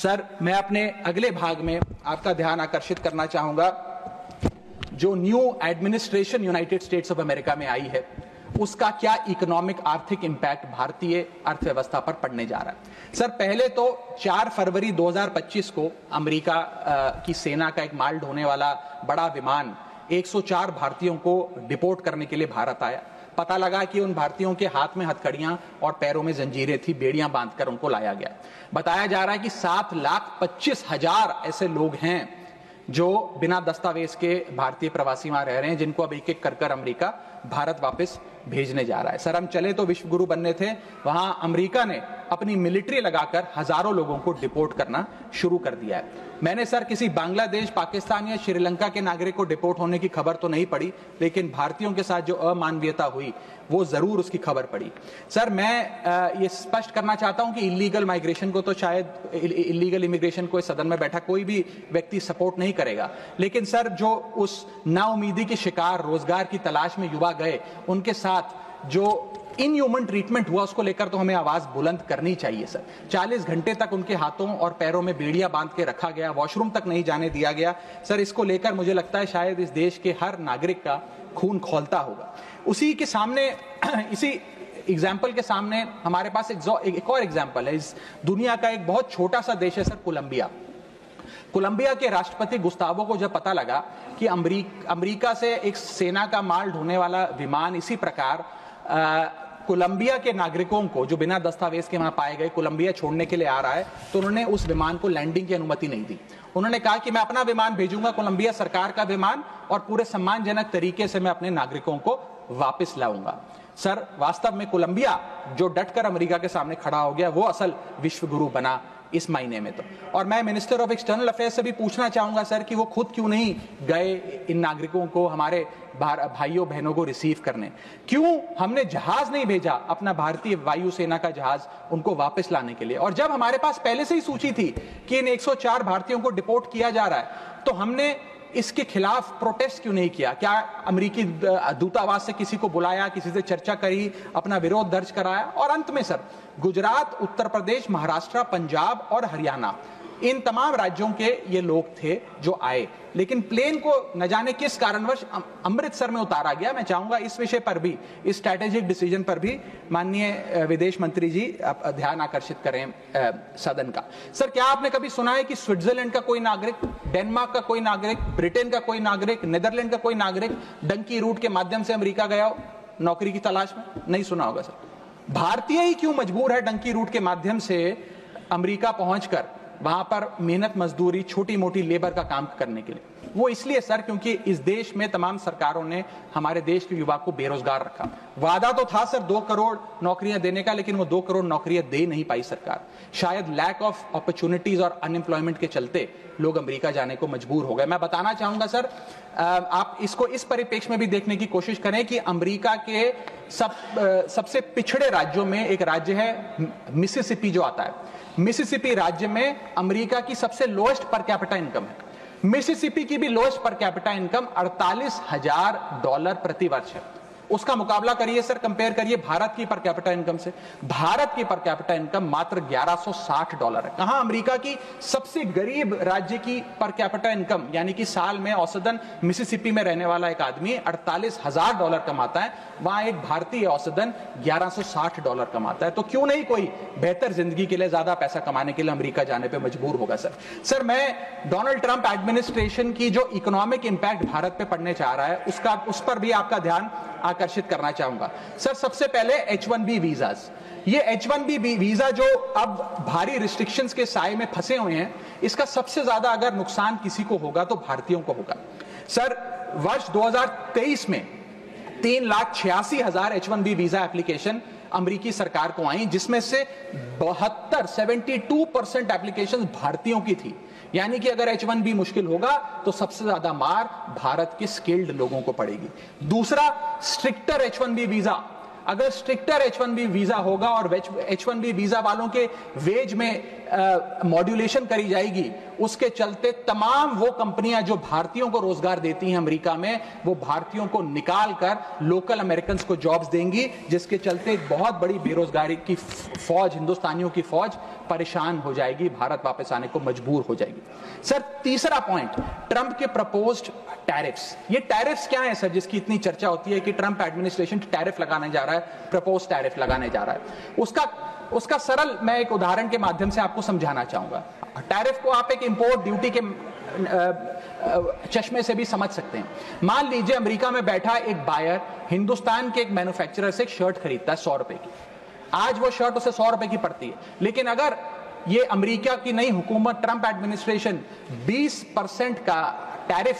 Sir, मैं अपने अगले भाग में आपका ध्यान आकर्षित करना चाहूंगा जो new administration United states of America में आई है उसका क्या इकोनॉमिक आर्थिक इंपैक्ट भारतीय अर्थव्यवस्था पर पड़ने जा रहा है। सर, पहले तो 4 फरवरी 2025 को अमेरिका की सेना का एक माल ढोने वाला बड़ा विमान 104 भारतीयों को डिपोर्ट करने के लिए भारत आया। पता लगा कि उन भारतीयों के हाथ में हथकड़ियां और पैरों में जंजीरें थी, बेड़ियां बांधकर उनको लाया गया। बताया जा रहा है कि 7,25,000 ऐसे लोग हैं जो बिना दस्तावेज के भारतीय प्रवासी वहां रह रहे हैं, जिनको अब एक एक कर अमेरिका भारत वापस भेजने जा रहा है। सर, हम चले तो विश्व गुरु बनने थे, वहां अमेरिका ने अपनी मिलिट्री लगाकर हजारों लोगों को डिपोर्ट करना शुरू कर दिया है। मैंने सर किसी बांग्लादेश, पाकिस्तान या श्रीलंका के नागरिक को डिपोर्ट होने की खबर तो नहीं पड़ी, लेकिन भारतीयों के साथ जो अमानवीयता हुई वो जरूर उसकी खबर पड़ी। सर, मैं ये स्पष्ट करना चाहता हूं कि इलीगल माइग्रेशन को तो शायद इलीगल इमिग्रेशन को इस सदन में बैठा कोई भी व्यक्ति सपोर्ट नहीं करेगा, लेकिन सर जो उस नाउमीदी के शिकार रोजगार की तलाश में युवा गए उनके साथ जो इनह्यूमन ट्रीटमेंट हुआ उसको लेकर तो हमें आवाज बुलंद करनी चाहिए। सर, 40 घंटे तक उनके हाथों और पैरों में बेड़ियां बांध के रखा गया, वॉशरूम तक नहीं जाने दिया गया। सर, इसको लेकर मुझे लगता है शायद इस देश के हर नागरिक का खून खौलता होगा। उसी के सामने इसी एग्जाम्पल के सामने हमारे पास एक और एग्जाम्पल है। इस दुनिया का एक बहुत छोटा सा देश है सर, कोलंबिया। कोलंबिया के राष्ट्रपति गुस्तावो को जब पता लगा कि अमेरिका से एक सेना का माल ढोने वाला विमान इसी प्रकार कोलंबिया के नागरिकों को जो बिना दस्तावेज के वहां पाए गए कोलंबिया छोड़ने के लिए आ रहा है, तो उन्होंने उस विमान को लैंडिंग की अनुमति नहीं दी। उन्होंने कहा कि मैं अपना विमान भेजूंगा, कोलंबिया सरकार का विमान, और पूरे सम्मानजनक तरीके से मैं अपने नागरिकों को वापस लाऊंगा। सर, वास्तव में कोलंबिया जो डटकर अमेरिका के सामने खड़ा हो गया वो असल विश्व गुरु बना इस महीने में तो। और मैं मिनिस्टर ऑफ एक्सटर्नल अफेयर्स से भी पूछना चाहूंगा सर कि वो खुद क्यों नहीं गए इन नागरिकों को, हमारे भाइयों बहनों को रिसीव करने। क्यों हमने जहाज नहीं भेजा, अपना भारतीय वायुसेना का जहाज, उनको वापस लाने के लिए। और जब हमारे पास पहले से ही सूची थी कि इन 104 भारतीयों को डिपोर्ट किया जा रहा है, तो हमने इसके खिलाफ प्रोटेस्ट क्यों नहीं किया? क्या अमेरिकी दूतावास से किसी को बुलाया, किसी से चर्चा करी, अपना विरोध दर्ज कराया? और अंत में सर, गुजरात, उत्तर प्रदेश, महाराष्ट्र, पंजाब और हरियाणा, इन तमाम राज्यों के ये लोग थे जो आए, लेकिन प्लेन को न जाने किस कारणवश अमृतसर में उतारा गया। मैं चाहूंगा इस विषय पर भी, इस स्ट्रैटेजिक डिसीजन पर भी माननीय विदेश मंत्री जी ध्यान आकर्षित करें सदन का। सर, क्या आपने कभी सुना है कि स्विट्जरलैंड का कोई नागरिक, डेनमार्क का कोई नागरिक, ब्रिटेन का कोई नागरिक, नीदरलैंड का कोई नागरिक डंकी रूट के माध्यम से अमेरिका गया हो नौकरी की तलाश में? नहीं सुना होगा सर। भारतीय ही क्यों मजबूर है डंकी रूट के माध्यम से अमेरिका पहुंचकर वहां पर मेहनत मजदूरी, छोटी मोटी लेबर का काम करने के लिए? वो इसलिए सर क्योंकि इस देश में तमाम सरकारों ने हमारे देश के युवा को बेरोजगार रखा। वादा तो था सर 2 करोड़ नौकरियां देने का, लेकिन वो 2 करोड़ नौकरियां दे नहीं पाई सरकार। शायद लैक ऑफ अपॉर्चुनिटीज और अनएम्प्लॉयमेंट के चलते लोग अमेरिका जाने को मजबूर हो गए। मैं बताना चाहूंगा सर, आप इसको इस परिप्रेक्ष्य में भी देखने की कोशिश करें कि अमेरिका के सबसे पिछड़े राज्यों में एक राज्य है मिसिसिपी जो आता है। मिसिसिपी राज्य में अमेरिका की सबसे लोएस्ट पर कैपिटा इनकम है। मिसिसिपी की भी लोएस्ट पर कैपिटा इनकम $48,000 प्रति वर्ष है। उसका मुकाबला करिए सर, कंपेयर करिए भारत की पर कैपिटा इनकम से। भारत की पर कैपिटा इनकम मात्र $1160 है। कहां अमेरिका की सबसे गरीब राज्य की पर कैपिटा इनकम, यानी कि साल में औसतन मिसिसिपी में रहने वाला एक आदमी $48,000 कमाता है, वहां एक भारतीय औसतन $1160 कमाता है। तो क्यों नहीं कोई बेहतर जिंदगी के लिए, ज्यादा पैसा कमाने के लिए अमेरिका जाने पर मजबूर होगा सर। सर, मैं डोनाल्ड ट्रंप एडमिनिस्ट्रेशन की जो इकोनॉमिक इंपैक्ट भारत पे पड़ने जा रहा है उस पर भी आपका ध्यान आकर्षित करना चाहूंगा। सर, सबसे पहले H1B वीजाज, ये H1B वीजा जो अब भारी रिस्ट्रिक्शंस के साए में फंसे हुए हैं, इसका सबसे ज्यादा अगर नुकसान किसी को होगा तो भारतीयों को होगा। सर, वर्ष 2023 में 3,86,000 H1B वीजा एप्लीकेशन अमेरिकी सरकार को आई, जिसमें से 72% एप्लीकेशन भारतीयों की थी। यानी कि अगर H1B मुश्किल होगा तो सबसे ज्यादा मार भारत के स्किल्ड लोगों को पड़ेगी। दूसरा, स्ट्रिक्टर H1B वीजा अगर स्ट्रिक्टर H1B वीजा होगा और H1B वीजा वालों के वेज में मॉड्यूलेशन करी जाएगी, उसके चलते तमाम वो कंपनियां जो भारतीयों को रोजगार देती हैं अमेरिका में, वो भारतीयों को निकाल कर लोकल अमेरिकन को जॉब्स देंगी, जिसके चलते एक बहुत बड़ी बेरोजगारी की फौज, हिंदुस्तानियों की फौज परेशान हो जाएगी, भारत वापस आने को मजबूर हो जाएगी। सर तीसरा पॉइंट, ट्रंप के प्रपोज्ड टैरिफ्स। ये टैरिफ्स क्या है सर जिसकी इतनी चर्चा होती है कि ट्रंप एडमिनिस्ट्रेशन टैरिफ लगाने जा रहा है, प्रपोज टैरिफ लगाने जा रहा है। उसका सरल मैं एक उदाहरण के माध्यम से आपको समझाना चाहूंगा। टैरिफ को आप एक इंपोर्ट ड्यूटी के चश्मे से भी समझ सकते हैं। मान लीजिए अमेरिका में बैठा एक बायर हिंदुस्तान के एक मैन्युफैक्चरर से एक शर्ट खरीदता है 100 रुपए की। आज वो शर्ट उसे 100 रुपए की पड़ती है, लेकिन अगर ये अमेरिका की नई हुकूमत ट्रंप एडमिनिस्ट्रेशन 20% का टैरिफ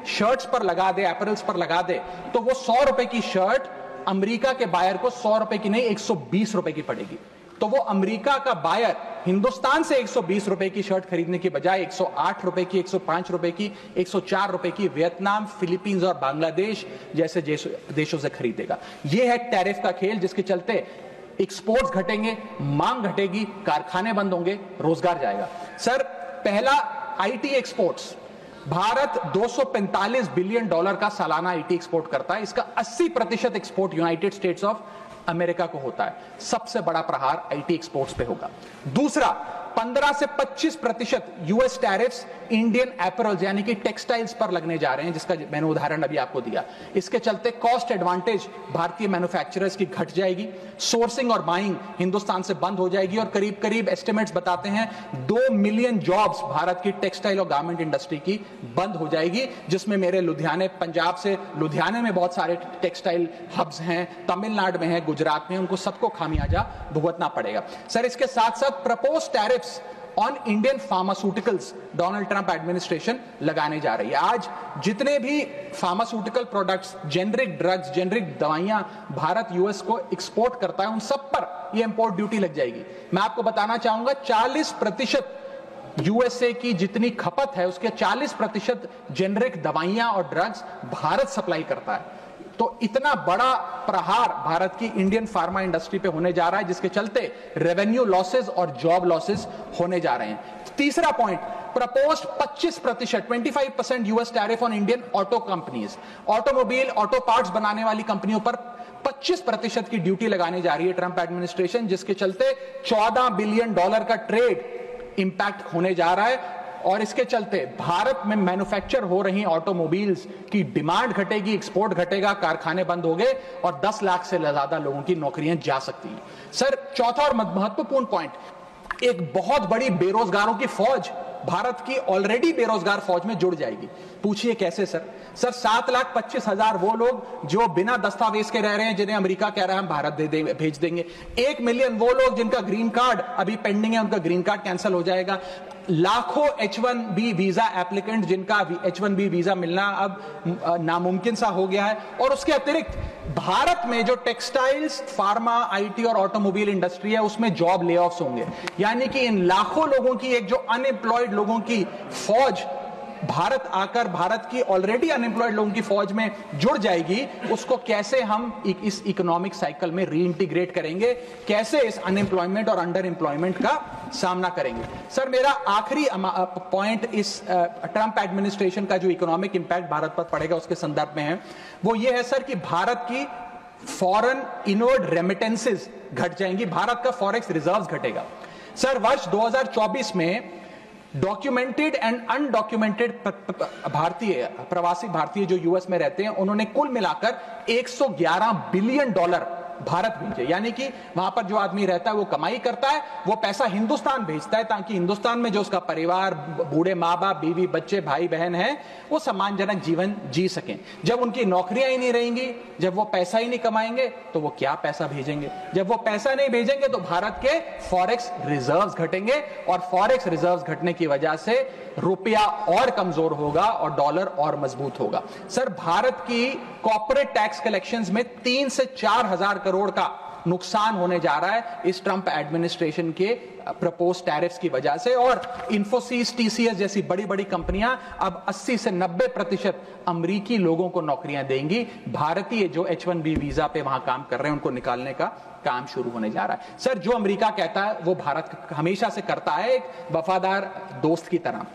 शर्ट्स पर लगा दे, अपैरल्स पर लगा दे, तो वो 100 रुपए की शर्ट अमेरिका के बायर को 100 रुपए की नहीं 120 रुपए की पड़ेगी। तो वो अमेरिका का बायर हिंदुस्तान से 120 रुपए की शर्ट खरीदने की बजाय 108 रुपए की, 105 रुपए की, 104 रुपए की वियतनाम, फिलीपींस और बांग्लादेश जैसे देशों से खरीदेगा। यह है टैरिफ का खेल, जिसके चलते एक्सपोर्ट्स घटेंगे, मांग घटेगी, कारखाने बंद होंगे, रोजगार जाएगा। सर पहला आईटी एक्सपोर्ट्स, भारत $245 बिलियन का सालाना आईटी एक्सपोर्ट करता है। इसका 80% export United states of America को होता है। सबसे बड़ा प्रहार आईटी एक्सपोर्ट्स पे होगा। दूसरा, 15 से 25% यूएस टैरिफ्स इंडियन एपरल्स यानी कि टेक्सटाइल्स पर लगने जा रहे हैं, जिसका मैंने उदाहरण अभी आपको दिया। इसके चलते कॉस्ट एडवांटेज भारतीय मैन्युफैक्चरर्स की घट जाएगी, सोर्सिंग और बाइंग हिंदुस्तान से बंद हो जाएगी, और करीब करीब एस्टिमेट्स बताते हैं 2 मिलियन जॉब्स भारत की टेक्सटाइल और गारमेंट इंडस्ट्री की बंद हो जाएगी, जिसमें मेरे लुधियाने, पंजाब से लुधियाने में बहुत सारे टेक्सटाइल हब्स हैं, तमिलनाडु में है, गुजरात में, उनको सबको खामियाजा भुगतना पड़ेगा। सर इसके साथ साथ propose tariffs on Indian pharmaceuticals Donald Trump administration लगाने जा रही है। आज जितने भी pharmaceutical products, generic drugs, generic दवाइयां भारत यूएस को एक्सपोर्ट करता है, उन सब पर यह इंपोर्ट ड्यूटी लग जाएगी। मैं आपको बताना चाहूंगा 40% यूएसए की जितनी खपत है उसके 40% जेनरिक दवाइयां और ड्रग्स भारत सप्लाई करता है। तो इतना बड़ा प्रहार भारत की इंडियन फार्मा इंडस्ट्री पे होने जा रहा है, जिसके चलते रेवेन्यू लॉसेस और जॉब लॉसेस होने जा रहे हैं। तीसरा point, proposed 25% US tariff on Indian auto companies. Automobile, auto parts बनाने वाली कंपनियों पर 25% की ड्यूटी लगाने जा रही है ट्रंप एडमिनिस्ट्रेशन, जिसके चलते $14 बिलियन का ट्रेड इंपैक्ट होने जा रहा है। और इसके चलते भारत में मैन्युफैक्चर हो रही ऑटोमोबाइल्स की डिमांड घटेगी, एक्सपोर्ट घटेगा, कारखाने बंद हो गए और 10 लाख से ज्यादा लोगों की नौकरियां जा सकती हैं। सर चौथा और महत्वपूर्ण पॉइंट, एक बहुत बड़ी बेरोजगारों की फौज भारत की ऑलरेडी बेरोजगार फौज में जुड़ जाएगी। पूछिए कैसे सर? सर 7,25,000 वो लोग जो बिना दस्तावेज के रह रहे हैं, जिन्हें अमेरिका कह रहा है हम भारत भेज देंगे। 1 मिलियन वो लोग जिनका ग्रीन कार्ड अभी पेंडिंग है, उनका ग्रीन कार्ड कैंसिल हो जाएगा। लाखों H1B वीजा एप्लीकेंट जिनका H1B वीजा मिलना अब नामुमकिन सा हो गया है। और उसके अतिरिक्त भारत में जो टेक्सटाइल्स, फार्मा, आईटी और ऑटोमोबाइल इंडस्ट्री है, उसमें जॉब ले ऑफ्स होंगे। यानी कि इन लाखों लोगों की, एक जो अनएम्प्लॉयड लोगों की फौज भारत आकर भारत की ऑलरेडी अनएम्प्लॉयड लोगों की फौज में जुड़ जाएगी, उसको कैसे हम इस इकोनॉमिक साइकिल में रीइंटीग्रेट करेंगे, कैसे इस अनएम्प्लॉयमेंट और अंडर एम्प्लॉयमेंट का सामना करेंगे। सर मेरा आखिरी पॉइंट इस ट्रंप एडमिनिस्ट्रेशन का जो इकोनॉमिक इंपैक्ट भारत पर पड़ेगा उसके संदर्भ में है, वो ये है सर कि भारत की फॉरेन इनवर्ड रेमिटेंसेस घट जाएंगी, भारत का फॉरेक्स रिजर्व्स घटेगा। सर वर्ष 2024 में डॉक्यूमेंटेड एंड अनडॉक्यूमेंटेड भारतीय, प्रवासी भारतीय जो यूएस में रहते हैं, उन्होंने कुल मिलाकर $111 बिलियन भारत भेजे। यानी कि वहां पर जो आदमी रहता है वो कमाई करता है, वो पैसा हिंदुस्तान भेजता है ताकि हिंदुस्तान में जो उसका परिवार, बूढ़े माँ बाप, बीवी बच्चे, भाई बहन हैं, वो सम्मानजनक जीवन जी सकें। जब उनकी नौकरियां ही नहीं रहेंगी, जब वो पैसा ही नहीं कमाएंगे, तो वो क्या पैसा भेजेंगे? जब वो पैसा नहीं भेजेंगे तो भारत के फॉरेक्स रिजर्व्स घटेंगे, और फॉरेक्स रिजर्व्स घटने की वजह से रुपया और कमजोर होगा और डॉलर और मजबूत होगा। सर भारत की कॉर्पोरेट टैक्स कलेक्शंस में 3 से 4 हजार करोड़ का नुकसान होने जा रहा है इस ट्रंप एडमिनिस्ट्रेशन के प्रपोज टैरिफ्स की वजह से। और इंफोसिस, टीसीएस जैसी बड़ी बड़ी कंपनियां अब 80 से 90% अमेरिकी लोगों को नौकरियां देंगी। भारतीय जो H1B वीजा पे वहां काम कर रहे हैं उनको निकालने का काम शुरू होने जा रहा है। सर, जो अमेरिका कहता है वो भारत हमेशा से करता है, एक वफादार दोस्त की तरह।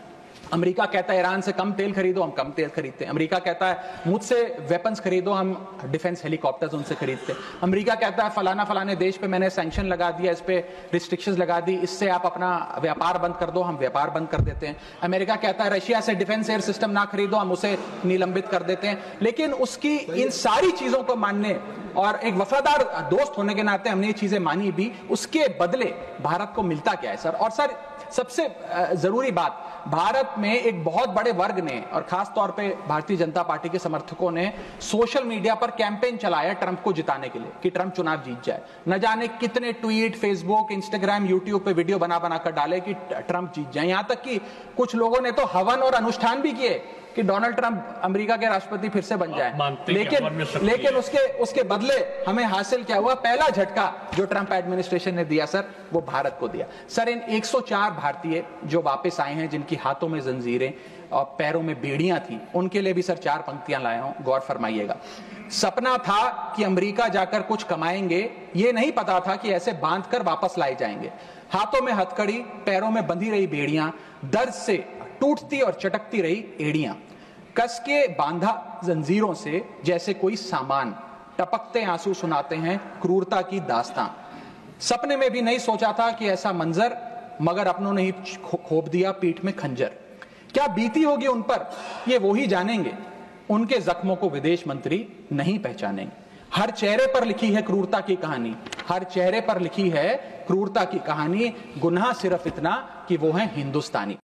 अमेरिका कहता है ईरान से कम तेल खरीदो, हम कम तेल खरीदते हैं। अमेरिका कहता है मुझसे वेपन्स खरीदो, हम डिफेंस हेलीकॉप्टर्स उनसे खरीदते हैं। अमेरिका कहता है फलाने देश पे मैंने सैंक्शन लगा दिया, इस पे रिस्ट्रिक्शंस लगा दी, इससे आप अपना व्यापार बंद कर दो, हम व्यापार बंद कर देते हैं। अमेरिका कहता है रशिया से डिफेंस एयर सिस्टम ना खरीदो, हम उसे निलंबित कर देते हैं। लेकिन उसकी इन सारी चीजों को मानने और एक वफादार दोस्त होने के नाते हमने ये चीजें मानी भी, उसके बदले भारत को मिलता क्या है सर? और सर सबसे जरूरी बात, भारत में एक बहुत बड़े वर्ग ने और खास तौर पे भारतीय जनता पार्टी के समर्थकों ने सोशल मीडिया पर कैंपेन चलाया ट्रंप को जिताने के लिए कि ट्रंप चुनाव जीत जाए। न जाने कितने ट्वीट, फेसबुक, इंस्टाग्राम, यूट्यूब पे वीडियो बना कर डाले कि ट्रंप जीत जाए। यहां तक कि कुछ लोगों ने तो हवन और अनुष्ठान भी किए कि डोनाल्ड ट्रंप अमेरिका के राष्ट्रपति फिर से बन जाए। लेकिन उसके बदले हमें हासिल क्या हुआ? पहला झटका जो ट्रंप एडमिनिस्ट्रेशन ने दिया सर, वो भारत को दिया। सर, इन 104 भारतीय जो वापस आए हैं, जिनकी हाथों में जंजीरें और पैरों में बेड़ियां थी, उनके लिए भी सर 4 पंक्तियां लाया हूं, गौर फरमाइएगा। सपना था कि अमेरिका जाकर कुछ कमाएंगे, ये नहीं पता था कि ऐसे बांधकर वापस लाए जाएंगे। हाथों में हथकड़ी, पैरों में बंधी रही बेड़ियां, दर्द से टूटती और चटकती रही एड़ियां, कस के बांधा जंजीरों से जैसे कोई सामान, टपकते आंसू सुनाते हैं क्रूरता की दास्तां। सपने में भी नहीं सोचा था कि ऐसा मंजर, मगर अपनों ने ही खोप दिया पीठ में खंजर। क्या बीती होगी उन पर, ये वो ही जानेंगे, उनके जख्मों को विदेश मंत्री नहीं पहचानेंगे। हर चेहरे पर लिखी है क्रूरता की कहानी, हर चेहरे पर लिखी है क्रूरता की कहानी। गुनाह सिर्फ इतना कि वो है हिंदुस्तानी।